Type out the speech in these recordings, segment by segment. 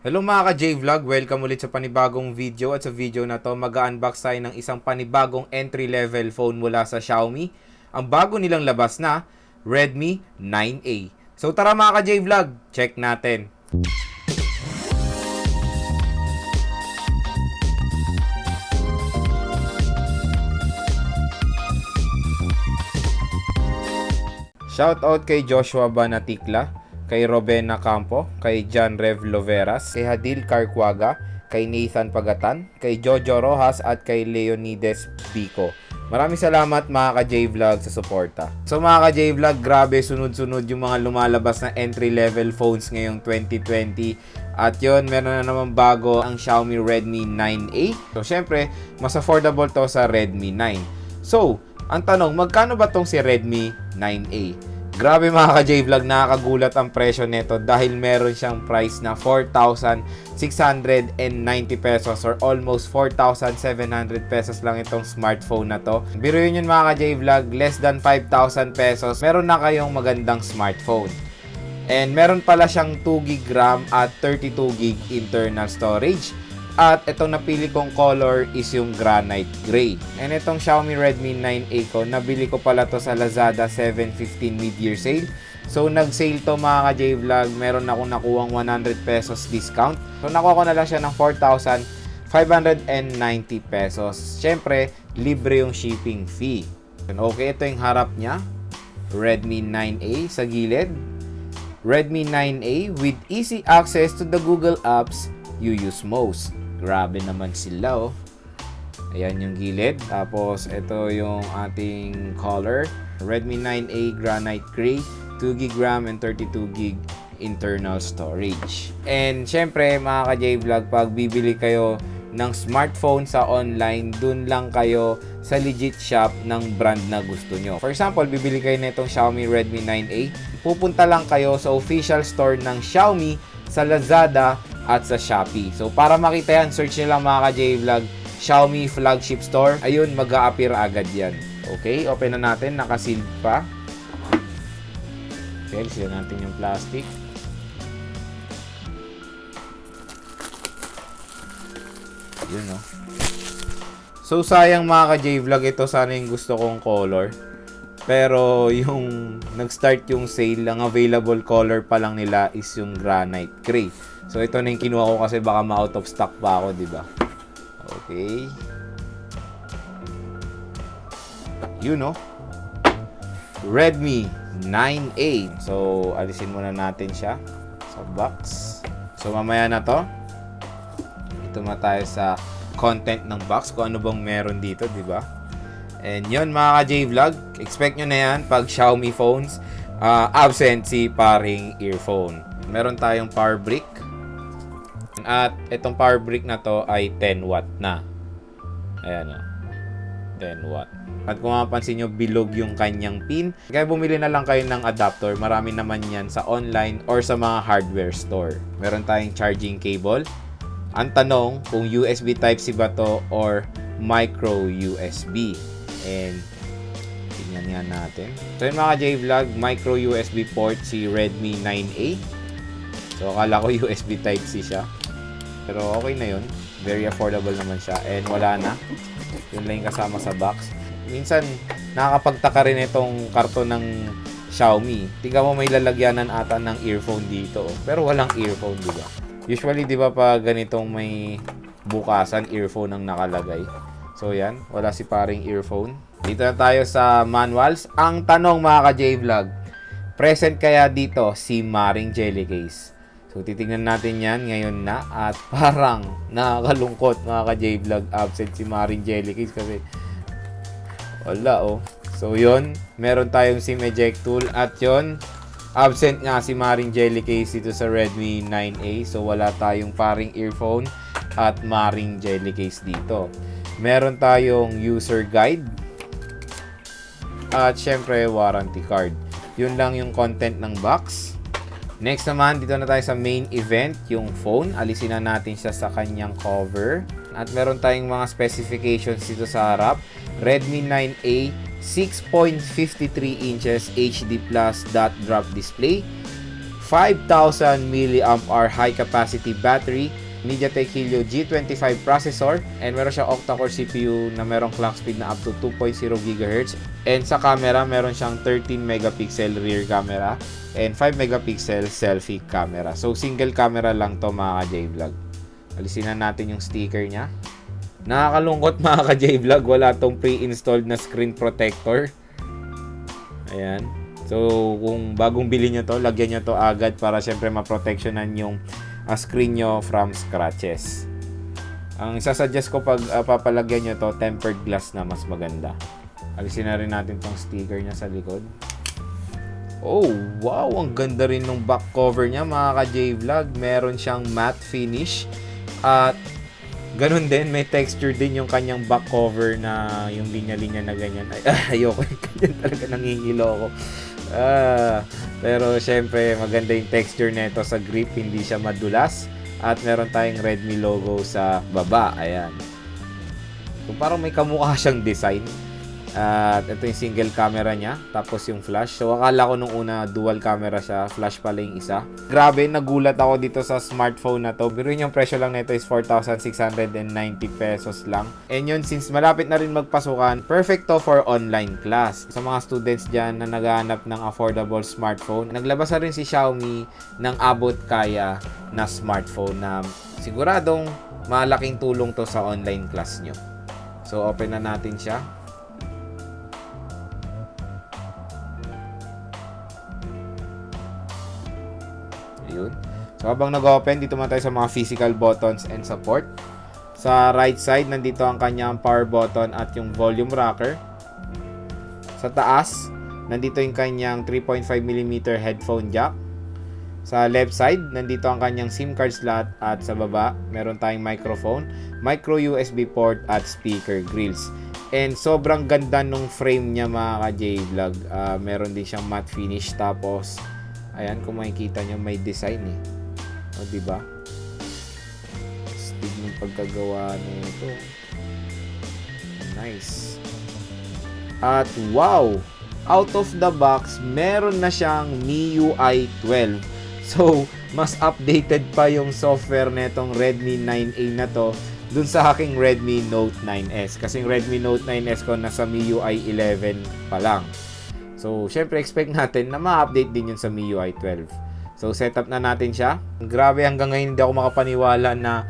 Hello mga ka-J-Vlog, welcome ulit sa panibagong video at sa video na to mag-unbox tayo ng isang panibagong entry-level phone mula sa Xiaomi. Ang bago nilang labas na Redmi 9A. So tara mga ka-J-Vlog, check natin. Shoutout kay Joshua Banatikla, kay Robena Campo, kay John Rev Loveras, kay Hadil Carquaga, kay Nathan Pagatan, kay Jojo Rojas at kay Leonides Pico. Maraming salamat mga ka-J-Vlog sa suporta. So mga ka-J-Vlog, grabe sunod-sunod yung mga lumalabas na entry-level phones ngayong 2020. At yun, meron na naman bago ang Xiaomi Redmi 9A. So syempre, mas affordable to sa Redmi 9. So, ang tanong, magkano ba tong si Redmi 9A? Grabe mga ka-J-Vlog, nakakagulat ang presyo nito dahil meron siyang price na 4,690 pesos or almost 4,700 pesos lang itong smartphone na to. Biruin yun mga ka-J-Vlog, less than 5,000 pesos, meron na kayong magandang smartphone. And meron pala siyang 2GB RAM at 32GB internal storage. At itong napili kong color is yung granite gray. And itong Xiaomi Redmi 9A ko, nabili ko pala to sa Lazada 7/15 mid-year sale. So nag-sale to mga ka-J-Vlog, meron akong nakuhang 100 pesos discount. So nakuha ko na lang siya ng 4,590 pesos. Syempre, libre yung shipping fee. Okay, ito yung harap niya. Redmi 9A sa gilid. Redmi 9A with easy access to the Google apps you use most. Grabe naman sila oh. Ayan yung gilid. Tapos ito yung ating color. Redmi 9A Granite Gray, 2GB RAM and 32GB internal storage. And syempre mga ka-J-Vlog, pag bibili kayo ng smartphone sa online, dun lang kayo sa legit shop ng brand na gusto nyo. For example, bibili kayo na itong Xiaomi Redmi 9A, pupunta lang kayo sa official store ng Xiaomi sa Lazada at sa Shopee. So para makita yan, search nyo lang mga ka-J-Vlog, Xiaomi Flagship Store. Ayun, mag-a-appear agad yan. Okay, open na natin, naka-sealed pa. Okay, seal natin yung plastic. Yun no. So sayang mga ka-J-Vlog, ito sana yung gusto kong color. Pero yung nag-start yung sale, ang available color pa lang nila is yung granite gray. So ito na yung kinuha ko kasi baka ma-out of stock pa ako, di ba? Okay. You know. Redmi 9A. So alisin muna natin siya sa box. So mamaya na to. Ito na tayo sa content ng box, kung ano bang meron dito, di ba? And yun mga ka-J-Vlog, expect nyo na yan pag Xiaomi phones, absent si paring earphone. Meron tayong power brick. At itong power brick na to ay 10 watt na. Ayan o. 10 watt. At kung mapansin nyo, bilog yung kanyang pin. Kaya bumili na lang kayo ng adapter. Marami naman yan sa online or sa mga hardware store. Meron tayong charging cable. Ang tanong kung USB Type-C ba to or micro USB. And tingnan nga natin. So yun mga J-Vlog, micro USB port si Redmi 9A. So akala ko USB Type-C siya. Pero okay na yun. Very affordable naman siya. And wala na. Yun lang yung kasama sa box. Minsan, nakakapagtaka rin itong karton ng Xiaomi. Tingnan mo, may lalagyanan ata ng earphone dito. Pero walang earphone, diba? Usually, diba pag ganitong may bukasan, earphone ang nakalagay. So yan, wala si paring earphone. Dito na tayo sa manuals. Ang tanong mga ka-J-Vlog, present kaya dito si Maring Jelly Case? So titingnan natin yan ngayon na. At parang nakakalungkot mga ka-J-Vlog, absent si Maring Jelly Case kasi wala oh. So yun, meron tayong SIM eject tool at yun, absent nga si Maring Jelly Case dito sa Redmi 9A. So wala tayong paring earphone at Maring Jelly Case dito. Meron tayong user guide at syempre warranty card. Yun lang yung content ng box. Next naman, dito na tayo sa main event, yung phone. Alisin na natin siya sa kanyang cover. At meron tayong mga specifications dito sa harap. Redmi 9A 6.53 inches HD Plus dot drop display, 5,000 mAh high capacity battery, Mediatek Helio G25 processor, and meron siyang Octa-Core CPU na merong clock speed na up to 2.0 GHz. And sa camera, meron siyang 13 megapixel rear camera and 5 megapixel selfie camera. So single camera lang to mga ka-J-Vlog. Alisin na natin yung sticker niya. Nakakalungkot mga ka-J-Vlog, wala tong pre-installed na screen protector. Ayan. So kung bagong bili nyo to, lagyan nyo to agad para syempre ma-protectionan yung screen nyo from scratches. Ang isasuggest ko pag papalagyan nyo to, tempered glass na mas maganda. Alisin na rin natin tong sticker niya sa likod. Oh, wow! Ang ganda rin ng back cover niya mga ka-J-Vlog. Meron siyang matte finish. At ganun din, may texture din yung kanyang back cover na yung linya-linya na ganyan. Ay, ayoko. Ganyan talaga, nangingilo ako. Pero syempre maganda yung texture nito sa grip, hindi siya madulas, at meron tayong Redmi logo sa baba. Ayan, so parang may kamukha siyang design. At ito yung single camera niya, tapos yung flash. So akala ko nung una dual camera siya, flash pala yung isa. Grabe, nagulat ako dito sa smartphone na to. Biruin yung presyo lang nito is 4,690 pesos lang. And yun, since malapit na rin magpasukan, perfect to for online class. Sa mga students dyan na naghahanap ng affordable smartphone, naglabas na rin si Xiaomi ng abot kaya na smartphone na siguradong malaking tulong to sa online class nyo. So open na natin siya. Yun. So habang nag-open, dito man tayo sa mga physical buttons and support. Sa right side, nandito ang kanyang power button at yung volume rocker. Sa taas, nandito yung kanyang 3.5mm headphone jack. Sa left side, nandito ang kanyang SIM card slot, at sa baba, meron tayong microphone, micro USB port at speaker grills. And sobrang ganda nung frame niya mga ka-J-Vlog. Meron din siyang matte finish, tapos ayan, kung makikita nyo, may design eh. O, diba? Stig ng pagkagawa nito. Nice. At wow! Out of the box, meron na siyang MIUI 12. So, mas updated pa yung software netong Redmi 9A na to dun sa aking Redmi Note 9S. Kasi yung Redmi Note 9S ko nasa MIUI 11 pa lang. So, syempre expect natin na ma-update din yun sa MIUI 12. So, setup na natin siya. Grabe, hanggang ngayon hindi ako makapaniwala na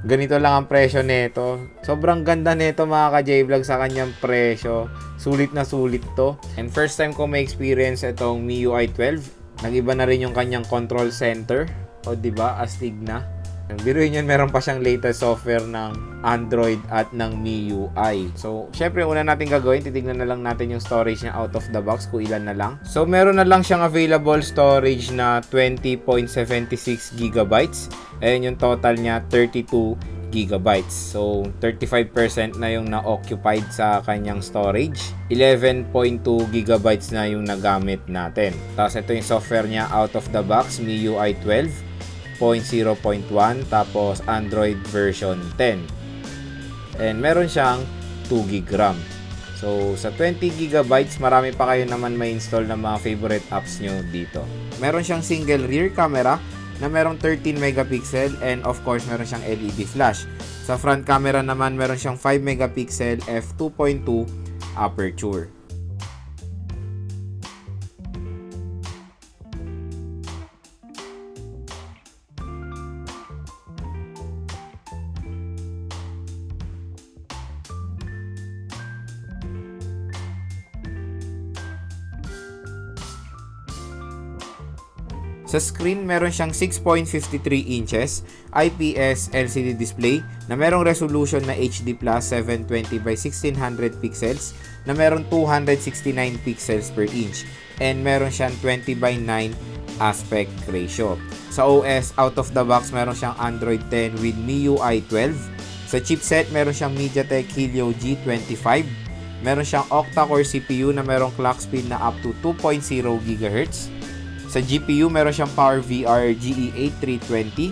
ganito lang ang presyo nito. Sobrang ganda nito mga ka-J-Vlog sa kanyang presyo. Sulit na sulit to. And first time ko may experience itong MIUI 12. Nag-iba na rin yung kanyang control center. O, diba? Astig na. Biruin yun, meron pa siyang latest software ng Android at ng MIUI. So, syempre, una natin gagawin, titignan na lang natin yung storage niya out of the box, kung ilan na lang. So, meron na lang siyang available storage na 20.76 GB. Ayan yung total niya, 32 GB. So, 35% na yung na-occupied sa kanyang storage. 11.2 GB na yung nagamit natin. Tapos, ito yung software niya out of the box, MIUI 12. 0.1, tapos Android version 10. And meron siyang 2 GB RAM. So, sa 20 GB, marami pa kayo naman may install ng mga favorite apps nyo dito. Meron siyang single rear camera na merong 13 megapixel, and of course, meron siyang LED flash. Sa front camera naman, meron siyang 5 megapixel f2.2 aperture. Sa screen, meron siyang 6.53 inches IPS LCD display na merong resolution na HD+ 720 by 1600 pixels na merong 269 pixels per inch, and meron siyang 20 by 9 aspect ratio. Sa OS, out of the box, meron siyang Android 10 with MIUI 12. Sa chipset, meron siyang Mediatek Helio G25. Meron siyang Octa-Core CPU na merong clock speed na up to 2.0 GHz. Sa GPU, meron siyang PowerVR GE8320.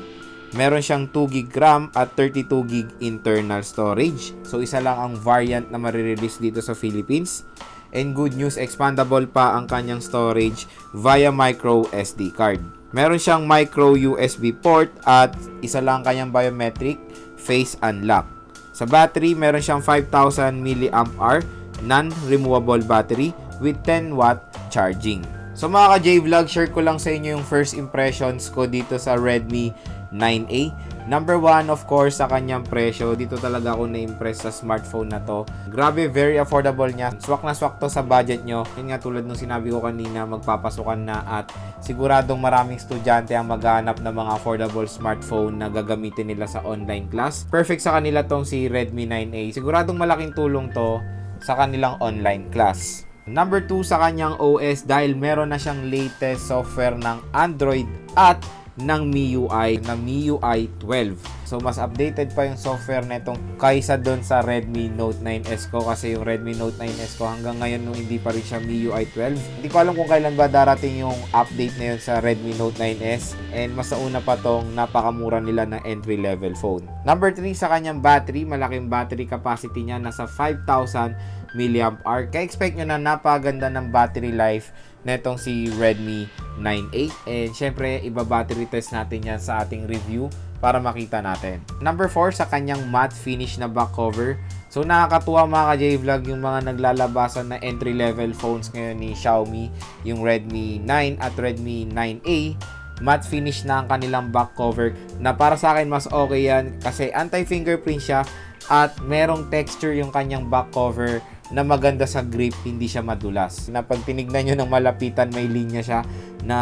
Meron siyang 2GB RAM at 32GB internal storage. So, isa lang ang variant na marirelease dito sa Philippines. And good news, expandable pa ang kanyang storage via micro SD card. Meron siyang micro USB port at isa lang kanyang biometric face unlock. Sa battery, meron siyang 5,000 mAh non-removable battery with 10 watt charging. So mga ka-J-Vlog, share ko lang sa inyo yung first impressions ko dito sa Redmi 9A. Number 1, of course, sa kanyang presyo. Dito talaga ako na-impress sa smartphone na to. Grabe, very affordable niya. Swak na swak to sa budget nyo. Yun nga, tulad nung sinabi ko kanina, magpapasukan na at siguradong maraming estudyante ang maghanap ng mga affordable smartphone na gagamitin nila sa online class. Perfect sa kanila tong si Redmi 9A. Siguradong malaking tulong to sa kanilang online class. Number 2, sa kanyang OS dahil meron na siyang latest software ng Android at ng MIUI na MIUI 12. So mas updated pa yung software netong kaysa doon sa Redmi Note 9S ko, kasi yung Redmi Note 9S ko hanggang ngayon nung hindi pa rin siya MIUI 12. Hindi ko alam kung kailan ba darating yung update na yun sa Redmi Note 9S, and mas nauna pa tong napakamura nila ng entry level phone. Number 3, sa kanyang battery, malaking battery capacity niya, nasa 5,000 mAh. Ka-expect nyo na napaganda ng battery life netong si Redmi 9A. And syempre, iba-battery test natin yan sa ating review para makita natin. Number 4, sa kanyang matte finish na back cover. So nakakatuwa mga ka-J-Vlog yung mga naglalabasan na entry-level phones ngayon ni Xiaomi, yung Redmi 9 at Redmi 9A. Matte finish na ang kanilang back cover na para sa akin mas okay yan kasi anti-fingerprint siya at merong texture yung kanyang back cover na maganda sa grip, hindi siya madulas. Na pag tinignan nyo ng malapitan, may linya siya na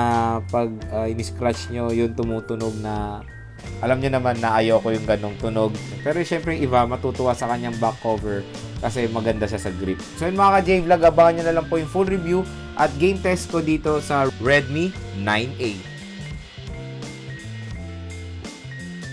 pag in-scratch nyo, yun tumutunog na alam nyo naman na ayoko yung ganong tunog. Pero syempre yung iba matutuwa sa kanyang back cover kasi maganda siya sa grip. So yun mga ka-J-Vlog, abangan nyo na lang po yung full review at game test ko dito sa Redmi 9A.